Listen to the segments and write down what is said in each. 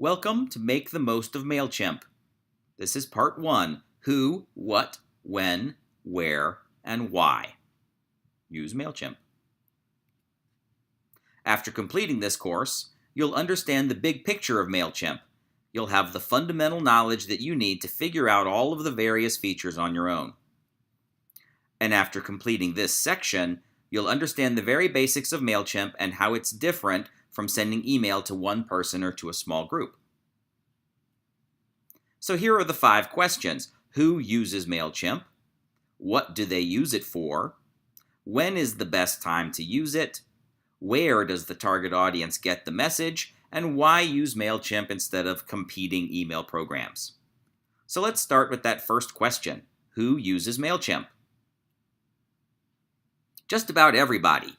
Welcome to Make the Most of Mailchimp. This is part 1, Who, What, When, Where, and Why. Use Mailchimp. After completing this course, you'll understand the big picture of Mailchimp. You'll have the fundamental knowledge that you need to figure out all of the various features on your own. And after completing this section, you'll understand the very basics of Mailchimp and how it's different from sending email to one person or to a small group. So here are the 5 questions. Who uses Mailchimp? What do they use it for? When is the best time to use it? Where does the target audience get the message? And why use Mailchimp instead of competing email programs? So let's start with that first question. Who uses Mailchimp? Just about everybody.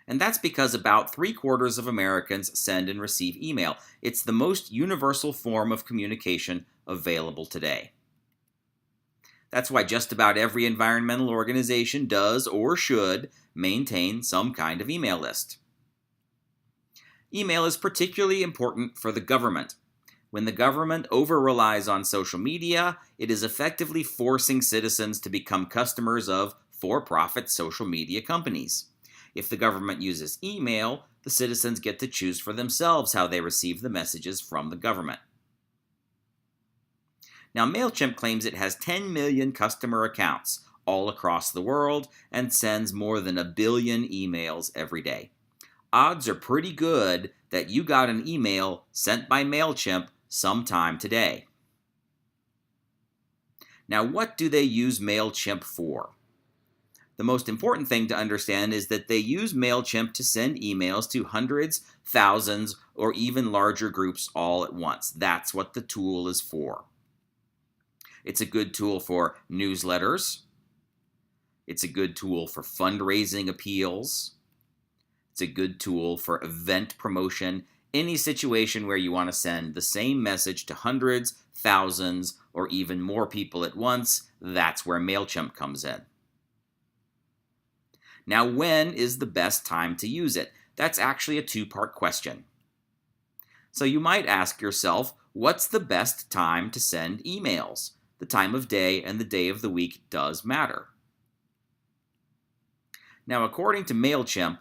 And that's because about 3/4 of Americans send and receive email. It's the most universal form of communication available today. That's why just about every environmental organization does or should maintain some kind of email list. Email is particularly important for the government. When the government over-relies on social media, it is effectively forcing citizens to become customers of for-profit social media companies. If the government uses email, the citizens get to choose for themselves how they receive the messages from the government. Now, Mailchimp claims it has 10 million customer accounts all across the world and sends more than 1 billion emails every day. Odds are pretty good that you got an email sent by Mailchimp sometime today. Now, what do they use Mailchimp for? The most important thing to understand is that they use Mailchimp to send emails to hundreds, thousands, or even larger groups all at once. That's what the tool is for. It's a good tool for newsletters. It's a good tool for fundraising appeals. It's a good tool for event promotion. Any situation where you want to send the same message to hundreds, thousands, or even more people at once, that's where Mailchimp comes in. Now, when is the best time to use it? That's actually a 2-part question. So you might ask yourself, what's the best time to send emails? The time of day and the day of the week does matter. Now, according to Mailchimp,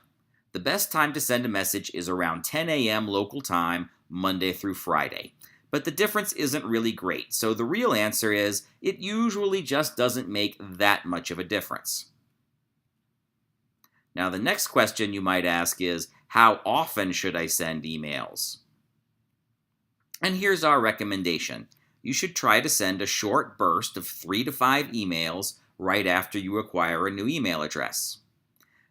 the best time to send a message is around 10 a.m. local time, Monday through Friday. But the difference isn't really great, so the real answer is it usually just doesn't make that much of a difference. Now, the next question you might ask is, how often should I send emails? And here's our recommendation. You should try to send a short burst of 3 to 5 emails right after you acquire a new email address.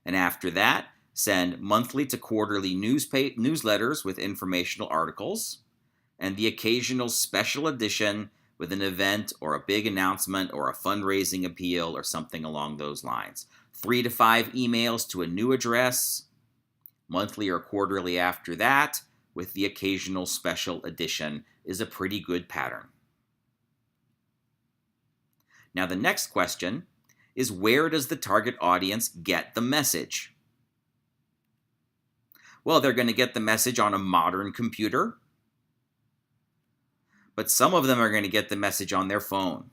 And after that, send monthly to quarterly newsletters with informational articles, and the occasional special edition with an event or a big announcement or a fundraising appeal or something along those lines. 3 to 5 emails to a new address, monthly or quarterly after that, with the occasional special edition is a pretty good pattern. Now, the next question is, where does the target audience get the message? Well, they're going to get the message on a modern computer, but some of them are going to get the message on their phone.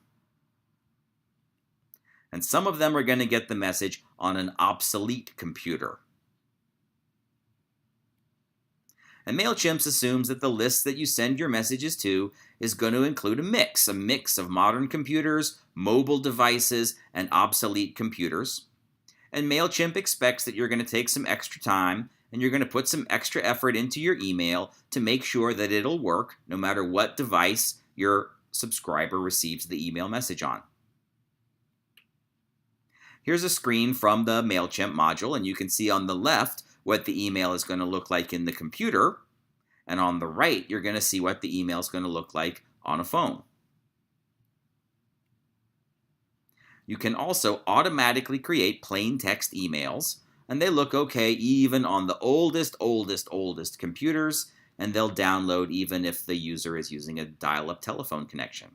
And some of them are going to get the message on an obsolete computer. And Mailchimp assumes that the list that you send your messages to is going to include a mix of modern computers, mobile devices, and obsolete computers. And Mailchimp expects that you're going to take some extra time and you're going to put some extra effort into your email to make sure that it'll work no matter what device your subscriber receives the email message on. Here's a screen from the Mailchimp module, and you can see on the left what the email is going to look like in the computer, and on the right, you're going to see what the email is going to look like on a phone. You can also automatically create plain text emails, and they look okay even on the oldest computers, and they'll download even if the user is using a dial-up telephone connection.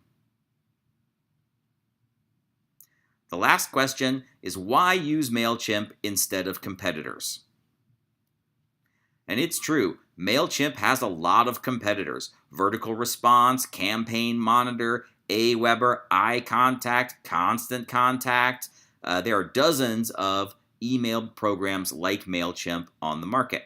The last question is, why use Mailchimp instead of competitors? And it's true, Mailchimp has a lot of competitors: Vertical Response, Campaign Monitor, Aweber, iContact, Constant Contact. There are dozens of email programs like Mailchimp on the market.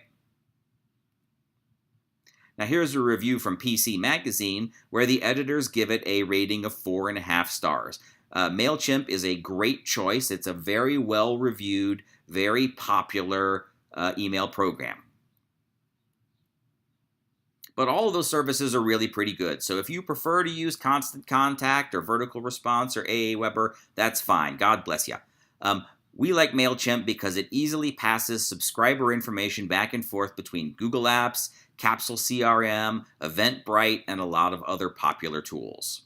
Now here's a review from PC Magazine where the editors give it a rating of 4.5 stars. Mailchimp is a great choice. It's a very well reviewed, very popular email program. But all of those services are really pretty good. So if you prefer to use Constant Contact or Vertical Response or Aweber, that's fine. God bless you. We like Mailchimp because it easily passes subscriber information back and forth between Google Apps, Capsule CRM, Eventbrite, and a lot of other popular tools.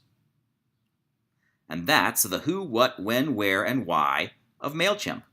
And that's the who, what, when, where, and why of Mailchimp.